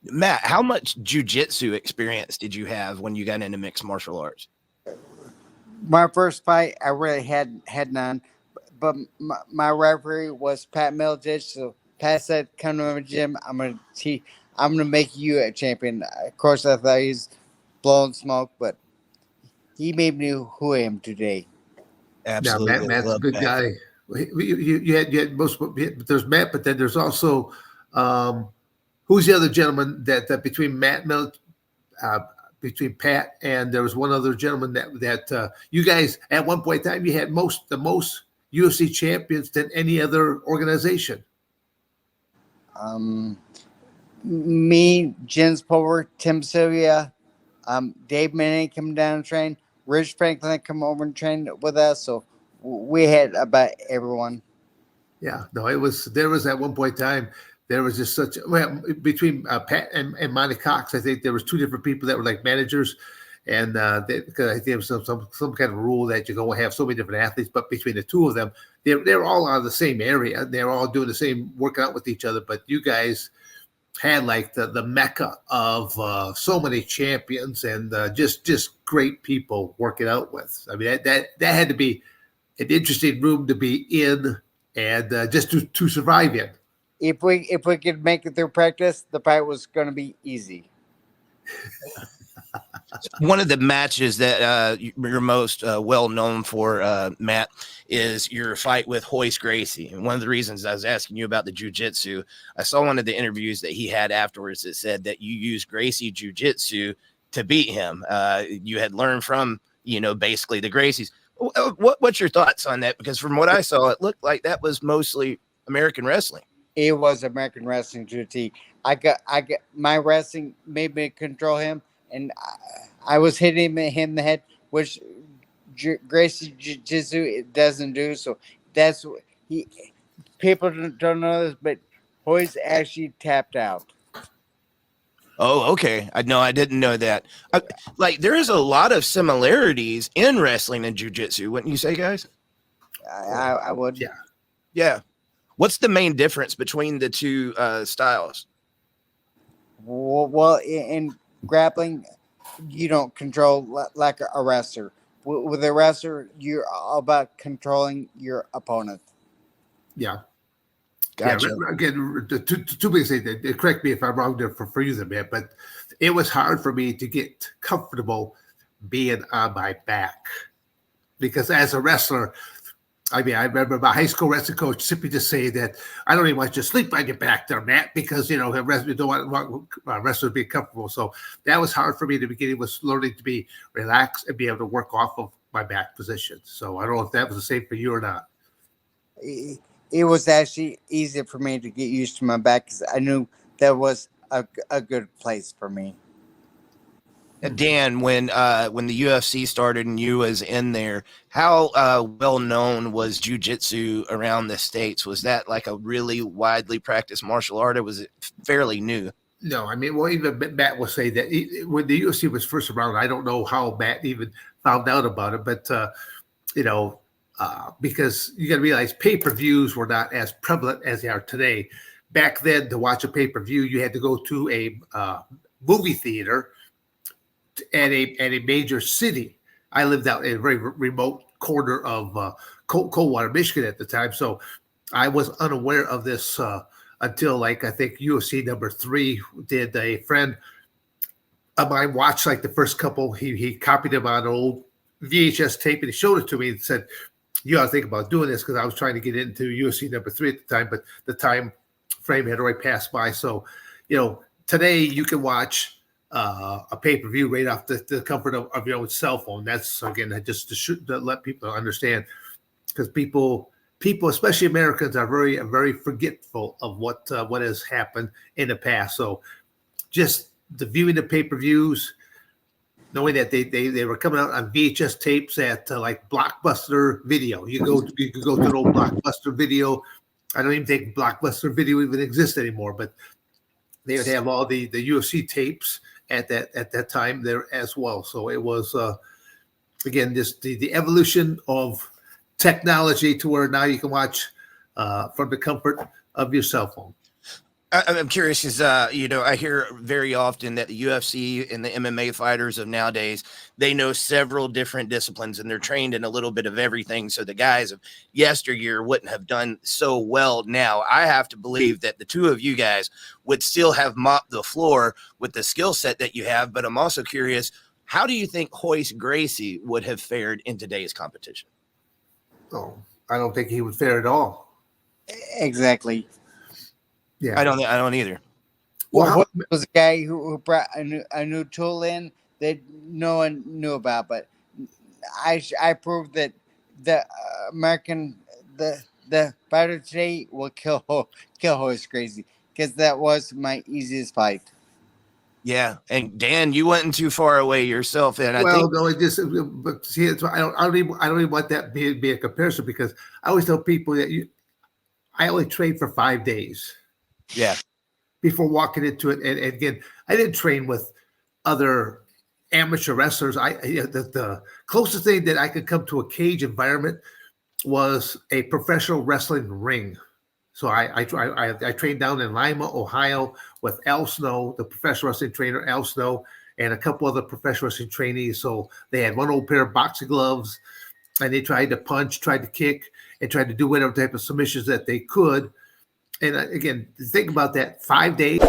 Matt, how much jujitsu experience did you have when you got into mixed martial arts? My first fight, I really had none, but my referee was Pat Miletich. So Pat said, "Come to my gym. I'm gonna make you a champion." Of course, I thought he's blowing smoke, but he made me who I am today. Yeah, Absolutely Matt's a love good that. guy. You had most, but there's Matt, but then there's also um, who's the other gentleman that between uh, between Pat and there was one other gentleman that you guys at one point in time you had the most UFC champions than any other organization. Um, Me, Jens Pulver, Tim Sylvia, Dave Manning come down and train. Rich Franklin come over and train with us. So we had about everyone. Yeah, no, it was there was at one point in time there was just such well between Pat and Monty Cox. I think there was two different people that were like managers, and because I think there was some kind of rule that you can only have so many different athletes. But between the two of them, they're all out of the same area. They're all doing the same working out with each other. But you guys had like the mecca of so many champions and just great people working out with. I mean that had to be an interesting room to be in and just to survive in. If we could make it through practice, the fight was going to be easy. One of the matches that you're most well known for, Matt, is your fight with Royce Gracie. And one of the reasons I was asking you about the jujitsu, I saw one of the interviews that he had afterwards that said that you used Gracie jujitsu to beat him. You had learned from, basically the Gracies. What's your thoughts on that? Because from what I saw, it looked like that was mostly American wrestling. It was American wrestling to a T. I got my wrestling made me control him, and I was hitting him in the head, which Gracie Jiu-Jitsu it doesn't do. So that's he. People don't know this, but Hoy's actually tapped out. Oh, okay. I didn't know that. Like, there is a lot of similarities in wrestling and jujitsu, wouldn't you say, guys? I would. Yeah. Yeah. What's the main difference between the two styles? Well, in grappling, you don't control like a wrestler. With a wrestler, you're all about controlling your opponent. Yeah. Yeah, Gotcha. again, the two big things. Correct me if I'm wrong there for you, there, man. But it was hard for me to get comfortable being on my back because as a wrestler, I mean, I remember my high school wrestling coach simply just saying that I don't even want you to sleep on your back there, Matt, because you don't want wrestlers to be comfortable. So that was hard for me in the beginning. Was learning to be relaxed and be able to work off of my back position. So I don't know if that was the same for you or not. It was actually easier for me to get used to my back because I knew that was a good place for me. Dan, when the UFC started and you was in there, how well known was jujitsu around the states? Was that like a really widely practiced martial art, or was it fairly new? No, I mean, well, even Matt will say that when the UFC was first around, I don't know how Matt even found out about it, but you know, because you got to realize pay-per-views were not as prevalent as they are today. Back then, to watch a pay-per-view, you had to go to a movie theater at a major city. I lived out in a very remote corner of Coldwater, Michigan at the time, so I was unaware of this until like I think UFC number 3 did. A friend of mine watched like the first couple. He copied them on an old VHS tape and he showed it to me and said, "You ought to think about doing this," because I was trying to get into UFC number 3 at the time, but the time frame had already passed by. So, today you can watch a pay-per-view right off the comfort of your own cell phone. That's again just to let people understand, because people, especially Americans, are very forgetful of what has happened in the past. So just the viewing the pay-per-views, knowing that they were coming out on VHS tapes at like Blockbuster Video. You could go to an old Blockbuster Video. I don't even think Blockbuster Video even exists anymore, but they would have all the UFC tapes at that time there as well. So it was again just the evolution of technology to where now you can watch from the comfort of your cell phone. I'm curious because, I hear very often that the UFC and the MMA fighters of nowadays, they know several different disciplines and they're trained in a little bit of everything. So the guys of yesteryear wouldn't have done so well now. I have to believe that the two of you guys would still have mopped the floor with the skill set that you have. But I'm also curious, how do you think Royce Gracie would have fared in today's competition? Oh, I don't think he would fare at all. Exactly. Yeah, I don't either. Well, What was a guy who brought a new tool in that no one knew about, but I proved that the American the fighter today will kill Royce Gracie, because that was my easiest fight. Yeah. And Dan, you went too far away yourself. And I well, think, no, it just but see, it's, I don't even want that be a comparison because I always tell people that I only trained for 5 days yeah. before walking into it, and again, I didn't train with other amateur wrestlers. The closest thing that I could come to a cage environment was a professional wrestling ring. So I trained down in Lima, Ohio, with Al Snow, the professional wrestling trainer, Al Snow, and a couple other professional wrestling trainees. So they had one old pair of boxing gloves, and they tried to punch, tried to kick, and tried to do whatever type of submissions that they could. And again, think about that: 5 days.